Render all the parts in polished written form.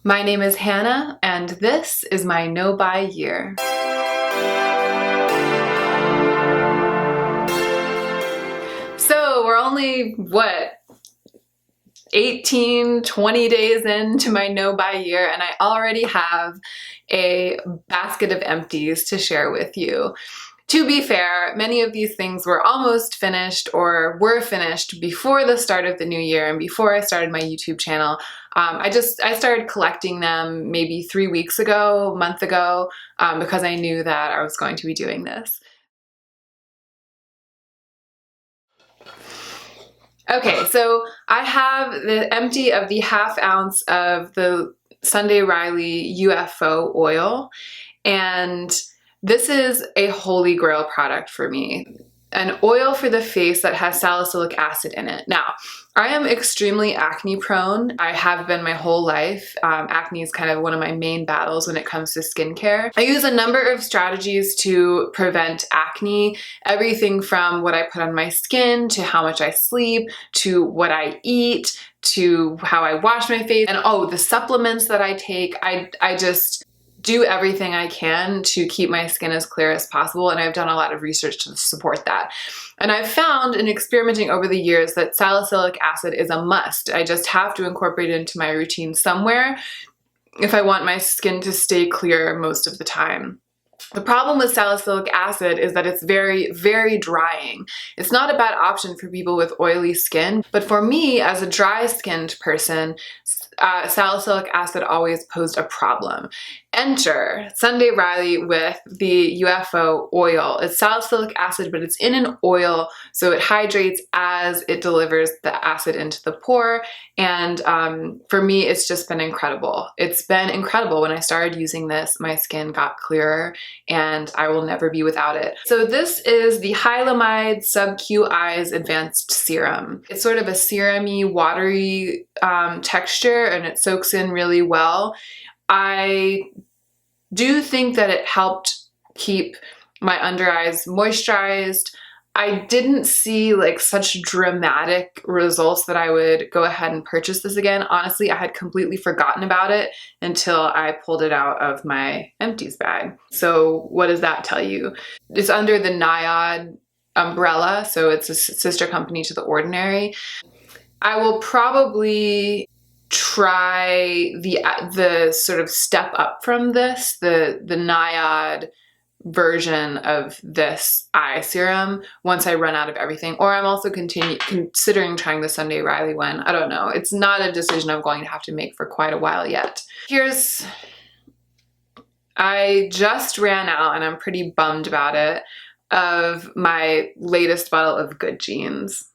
My name is Hannah, and this is my no-buy year. So we're only, what, 18, 20 days into my no-buy year, and I already have a basket of empties to share with you. To be fair, many of these things were almost finished or were finished before the start of the new year and before I started my YouTube channel. I started collecting them maybe 3 weeks ago, a month ago, because I knew that I was going to be doing this. Okay, so I have the empty of the ½ ounce of the Sunday Riley UFO oil, and this is a holy grail product for me. An oil for the face that has salicylic acid in it. Now, I am extremely acne prone. I have been my whole life. Acne is kind of one of my main battles when it comes to skincare. I use a number of strategies to prevent acne. Everything from what I put on my skin, to how much I sleep, to what I eat, to how I wash my face, and oh, the supplements that I take. I just do everything I can to keep my skin as clear as possible, and I've done a lot of research to support that. And I've found in experimenting over the years that salicylic acid is a must. I just have to incorporate it into my routine somewhere if I want my skin to stay clear most of the time. The problem with salicylic acid is that it's very, very drying. It's not a bad option for people with oily skin, but for me as a dry-skinned person, salicylic acid always posed a problem. Enter Sunday Riley with the UFO oil. It's salicylic acid, but it's in an oil, so it hydrates as it delivers the acid into the pore. And for me, it's just been incredible. It's been incredible. When I started using this, my skin got clearer, and I will never be without it. So this is the Hylamide Sub-Q Eyes Advanced Serum. It's sort of a serum-y, watery texture, and it soaks in really well. I do think that it helped keep my under eyes moisturized. I didn't see like such dramatic results that I would go ahead and purchase this again. Honestly, I had completely forgotten about it until I pulled it out of my empties bag. So what does that tell you? It's under the Nars umbrella, so it's a sister company to The Ordinary. I will probably try the sort of step up from this, the Naiad version of this eye serum once I run out of everything, or I'm also considering trying the Sunday Riley one. I don't know. It's not a decision I'm going to have to make for quite a while yet. I just ran out, and I'm pretty bummed about it, of my latest bottle of Good Genes.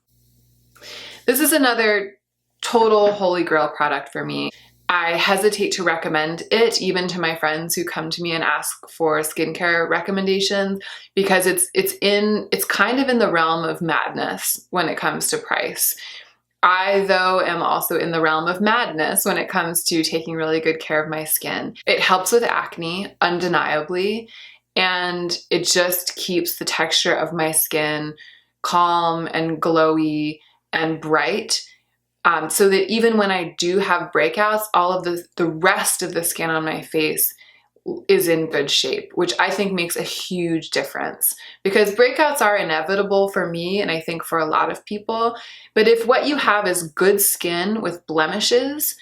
This is another total holy grail product for me. I hesitate to recommend it even to my friends who come to me and ask for skincare recommendations, because it's kind of in the realm of madness when it comes to price. I, though, am also in the realm of madness when it comes to taking really good care of my skin. It helps with acne, undeniably, and it just keeps the texture of my skin calm and glowy and bright. So that even when I do have breakouts, all of the rest of the skin on my face is in good shape, which I think makes a huge difference, because breakouts are inevitable for me, and I think for a lot of people. But if what you have is good skin with blemishes,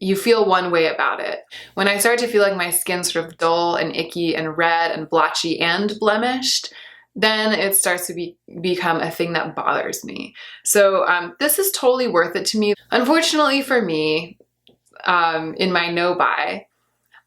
you feel one way about it. When I start to feel like my skin's sort of dull and icky and red and blotchy and blemished, then it starts to become a thing that bothers me. So this is totally worth it to me. Unfortunately for me, in my no-buy,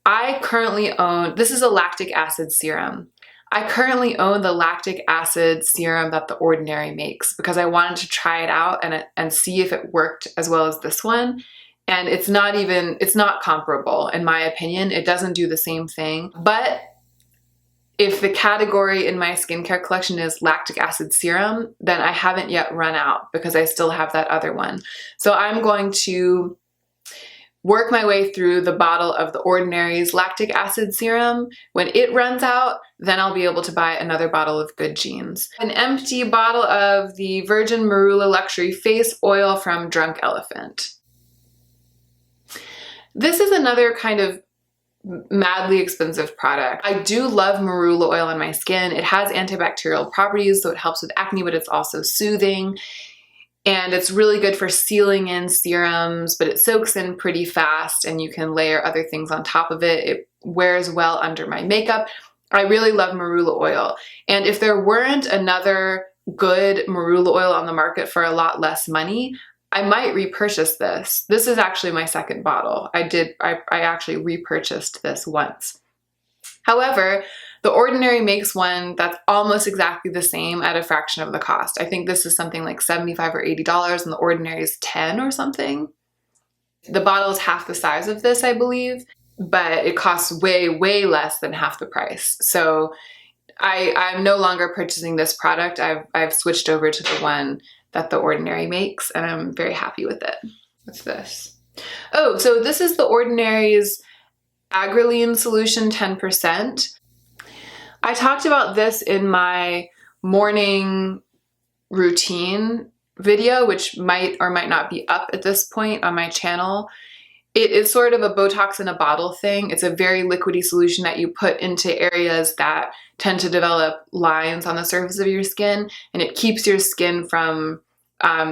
I currently own, this is a lactic acid serum. I currently own the lactic acid serum that The Ordinary makes because I wanted to try it out and see if it worked as well as this one. And it's not comparable in my opinion. It doesn't do the same thing. But if the category in my skincare collection is lactic acid serum, then I haven't yet run out because I still have that other one. So I'm going to work my way through the bottle of The Ordinary's lactic acid serum. When it runs out, then I'll be able to buy another bottle of Good Genes. An empty bottle of the Virgin Marula Luxury Face Oil from Drunk Elephant. This is another kind of madly expensive product. I do love marula oil on my skin. It has antibacterial properties, so it helps with acne, but it's also soothing. And it's really good for sealing in serums, but it soaks in pretty fast and you can layer other things on top of it. It wears well under my makeup. I really love marula oil. And if there weren't another good marula oil on the market for a lot less money, I might repurchase this. This is actually my second bottle. I actually repurchased this once. However, The Ordinary makes one that's almost exactly the same at a fraction of the cost. I think this is something like $75 or $80 and The Ordinary is $10 or something. The bottle is half the size of this, I believe, but it costs way, way less than half the price. So I'm no longer purchasing this product. I've switched over to the one that The Ordinary makes, and I'm very happy with it. What's this? Oh, so this is The Ordinary's Agriline Solution 10%. I talked about this in my morning routine video, which might or might not be up at this point on my channel. It is sort of a Botox in a bottle thing. It's a very liquidy solution that you put into areas that tend to develop lines on the surface of your skin, and it keeps your skin from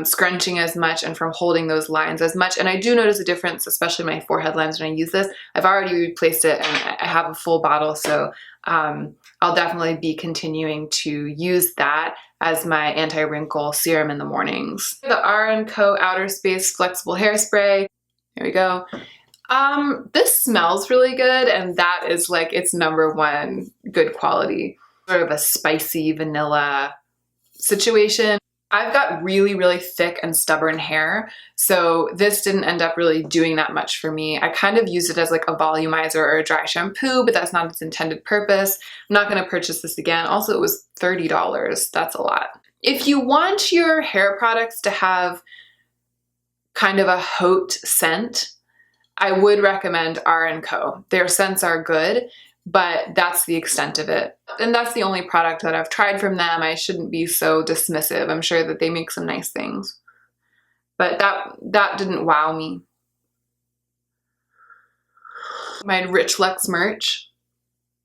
scrunching as much and from holding those lines as much. And I do notice a difference, especially my forehead lines when I use this. I've already replaced it and I have a full bottle, so I'll definitely be continuing to use that as my anti-wrinkle serum in the mornings. The R & Co Outer Space Flexible Hairspray. Here we go. This smells really good, and that is like its #1 good quality. Sort of a spicy vanilla situation. I've got really, really thick and stubborn hair, so this didn't end up really doing that much for me. I kind of use it as like a volumizer or a dry shampoo, but that's not its intended purpose. I'm not gonna purchase this again. Also, it was $30. That's a lot. If you want your hair products to have kind of a haute scent, I would recommend R & Co. Their scents are good, but that's the extent of it. And that's the only product that I've tried from them. I shouldn't be so dismissive. I'm sure that they make some nice things, but that didn't wow me. My Rich Luxe merch,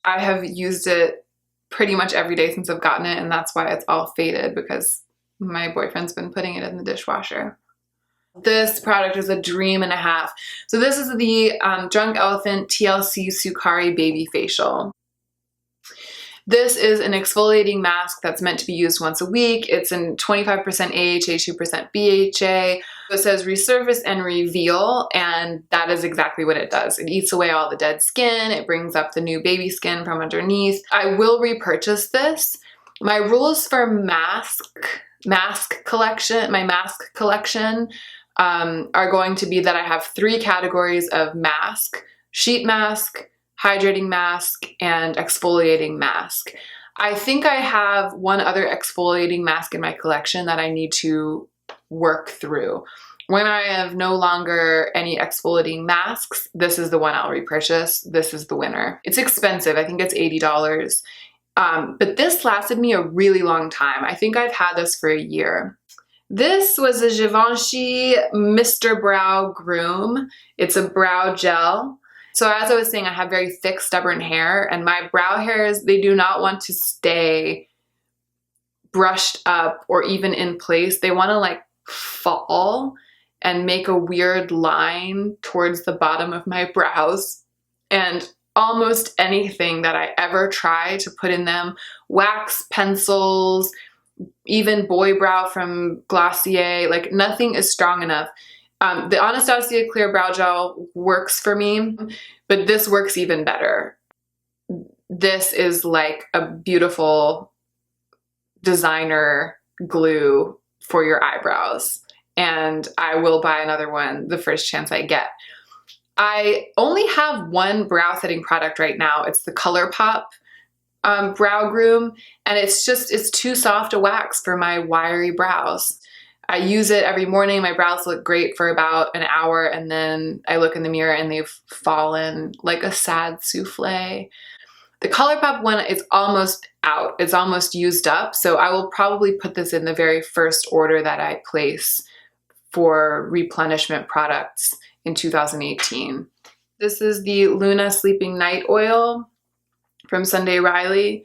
I have used it pretty much every day since I've gotten it, and that's why it's all faded, because my boyfriend's been putting it in the dishwasher. This product is a dream and a half. So this is the Drunk Elephant TLC Sukari Baby Facial. This is an exfoliating mask that's meant to be used once a week. It's in 25% AHA, 2% BHA. It says resurface and reveal, and that is exactly what it does. It eats away all the dead skin. It brings up the new baby skin from underneath. I will repurchase this. My rules for my mask collection are going to be that I have 3 categories of mask: sheet mask, hydrating mask, and exfoliating mask. I think I have one other exfoliating mask in my collection that I need to work through. When I have no longer any exfoliating masks, this is the one I'll repurchase. This is the winner. It's expensive. I think it's $80. But this lasted me a really long time. I think I've had this for a year. This was a Givenchy Mr. Brow Groom. It's a brow gel. So as I was saying, I have very thick, stubborn hair, and my brow hairs, they do not want to stay brushed up or even in place. They want to like fall and make a weird line towards the bottom of my brows. And almost anything that I ever try to put in them, wax pencils, even Boy Brow from Glossier, like nothing is strong enough. The Anastasia Clear Brow Gel works for me, but this works even better. This is like a beautiful designer glue for your eyebrows, and I will buy another one the first chance I get. I only have one brow setting product right now. It's the Colourpop Brow Groom, and it's too soft a wax for my wiry brows. I use it every morning. My brows look great for about an hour, and then I look in the mirror and they've fallen like a sad souffle. The Colourpop one is almost out. It's almost used up, so I will probably put this in the very first order that I place for replenishment products in 2018. This is the Luna Sleeping Night Oil from Sunday Riley.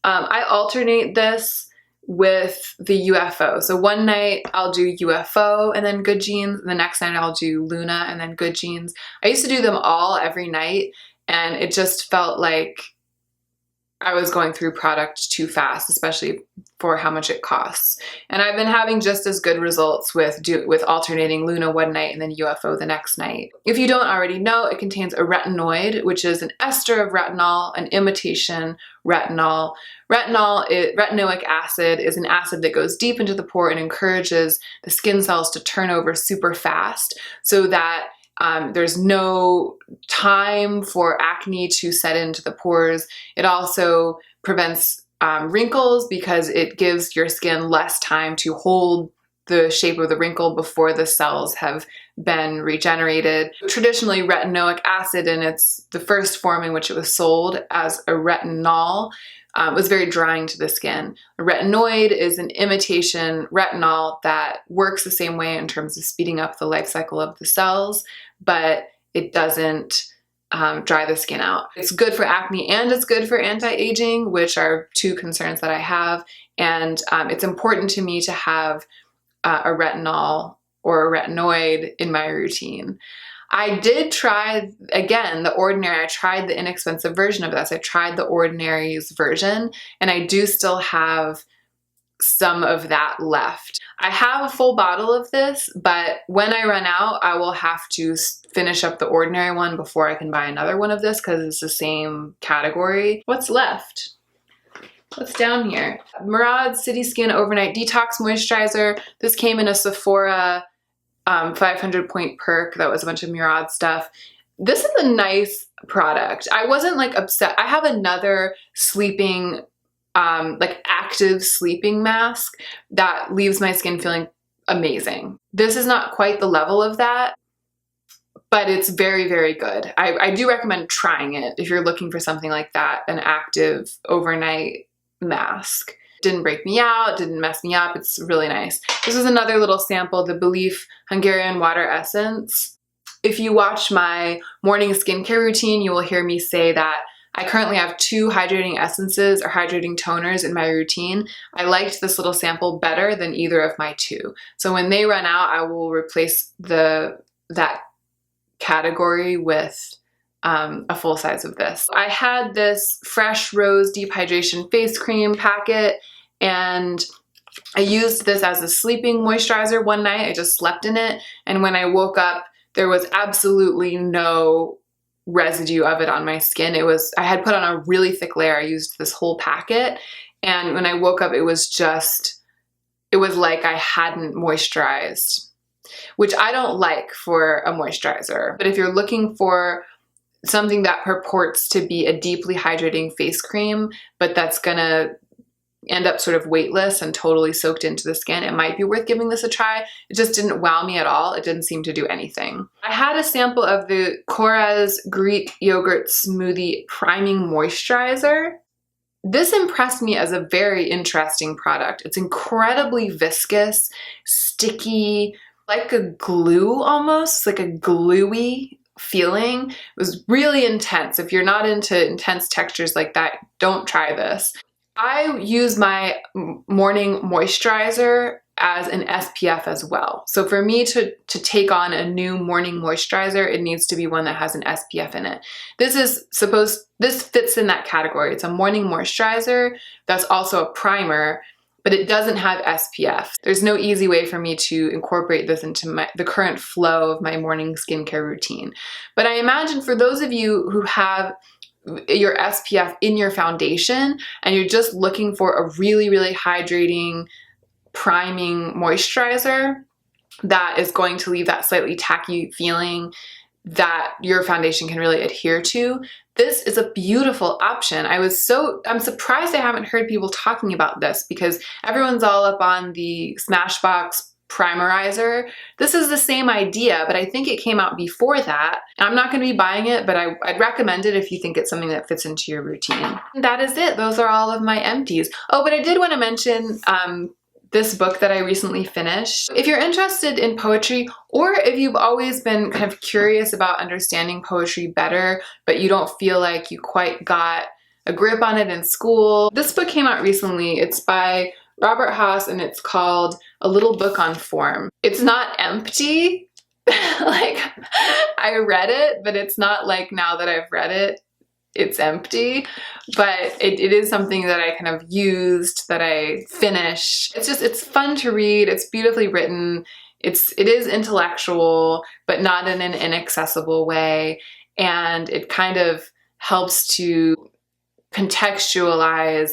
I alternate this with the UFO. So one night I'll do UFO and then Good Genes, and the next night I'll do Luna and then Good Genes. I used to do them all every night, and it just felt like I was going through product too fast, especially for how much it costs. And I've been having just as good results with alternating Luna one night and then UFO the next night. If you don't already know, it contains a retinoid, which is an ester of retinol, an imitation retinol. Retinoic acid is an acid that goes deep into the pore and encourages the skin cells to turn over super fast so that there's no time for acne to set into the pores. It also prevents wrinkles because it gives your skin less time to hold the shape of the wrinkle before the cells have been regenerated. Traditionally, retinoic acid in the first form in which it was sold as a retinol was very drying to the skin. A retinoid is an imitation retinol that works the same way in terms of speeding up the life cycle of the cells, but it doesn't dry the skin out. It's good for acne and it's good for anti-aging, which are two concerns that I have. And it's important to me to have a retinol or a retinoid in my routine. I did try, again, The Ordinary. I tried the inexpensive version of this. I tried The Ordinary's version, and I do still have some of that left. I have a full bottle of this, but when I run out, I will have to finish up the Ordinary one before I can buy another one of this because it's the same category. What's left? What's down here? Murad City Skin Overnight Detox Moisturizer. This came in a Sephora 500 point perk. That was a bunch of Murad stuff. This is a nice product. I wasn't like upset. I have another sleeping like active sleeping mask that leaves my skin feeling amazing. This is not quite the level of that, but it's very, very good. I do recommend trying it if you're looking for something like that, an active overnight mask. Didn't break me out, didn't mess me up. It's really nice. This is another little sample, the Belief Hungarian Water Essence. If you watch my morning skincare routine, you will hear me say that I currently have 2 hydrating essences or hydrating toners in my routine. I liked this little sample better than either of my 2. So when they run out, I will replace that category with a full size of this. I had this Fresh Rose Deep Hydration Face Cream packet, and I used this as a sleeping moisturizer one night. I just slept in it, and when I woke up, there was absolutely no residue of it on my skin. I had put on a really thick layer. I used this whole packet, and when I woke up, it was like I hadn't moisturized, which I don't like for a moisturizer. But if you're looking for something that purports to be a deeply hydrating face cream, but that's gonna end up sort of weightless and totally soaked into the skin, it might be worth giving this a try. It just didn't wow me at all. It didn't seem to do anything. I had a sample of the Korres Greek Yogurt Smoothie Priming Moisturizer. This impressed me as a very interesting product. It's incredibly viscous, sticky, like a glue almost, like a gluey feeling. It was really intense. If you're not into intense textures like that, don't try this. I use my morning moisturizer as an SPF as well. So for me to take on a new morning moisturizer, it needs to be one that has an SPF in it. This fits in that category. It's a morning moisturizer that's also a primer, but it doesn't have SPF. There's no easy way for me to incorporate this into the current flow of my morning skincare routine. But I imagine for those of you who have your SPF in your foundation and you're just looking for a really, really hydrating, priming moisturizer that is going to leave that slightly tacky feeling that your foundation can really adhere to, this is a beautiful option. I'm surprised I haven't heard people talking about this because everyone's all up on the Smashbox primerizer. This is the same idea, but I think it came out before that. I'm not going to be buying it, but I'd recommend it if you think it's something that fits into your routine. And that is it. Those are all of my empties. Oh, but I did want to mention this book that I recently finished. If you're interested in poetry, or if you've always been kind of curious about understanding poetry better, but you don't feel like you quite got a grip on it in school, this book came out recently. It's by Robert Haas and it's called A Little Book on Form. It's not empty. Like, I read it, but it's not like now that I've read it, it's empty, but it is something that I kind of used, that I finished. It's fun to read. It's beautifully written. It is intellectual, but not in an inaccessible way. And it kind of helps to contextualize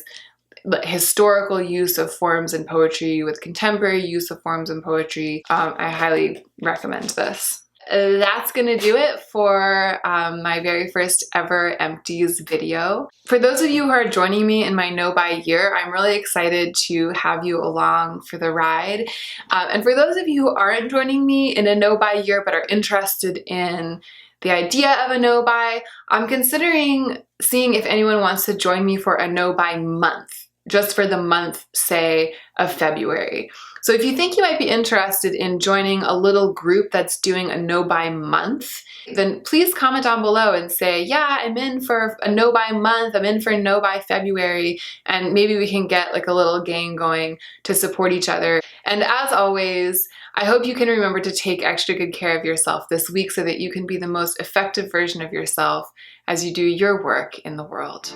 the historical use of forms in poetry with contemporary use of forms in poetry. I highly recommend this. That's gonna do it for my very first ever Empties video. For those of you who are joining me in my no-buy year, I'm really excited to have you along for the ride. And for those of you who aren't joining me in a no-buy year but are interested in the idea of a no-buy, I'm considering seeing if anyone wants to join me for a no-buy month, just for the month, say, of February. So if you think you might be interested in joining a little group that's doing a no-buy month, then please comment down below and say, yeah, I'm in for a no-buy month, I'm in for a no-buy February, and maybe we can get like a little gang going to support each other. And as always, I hope you can remember to take extra good care of yourself this week so that you can be the most effective version of yourself as you do your work in the world.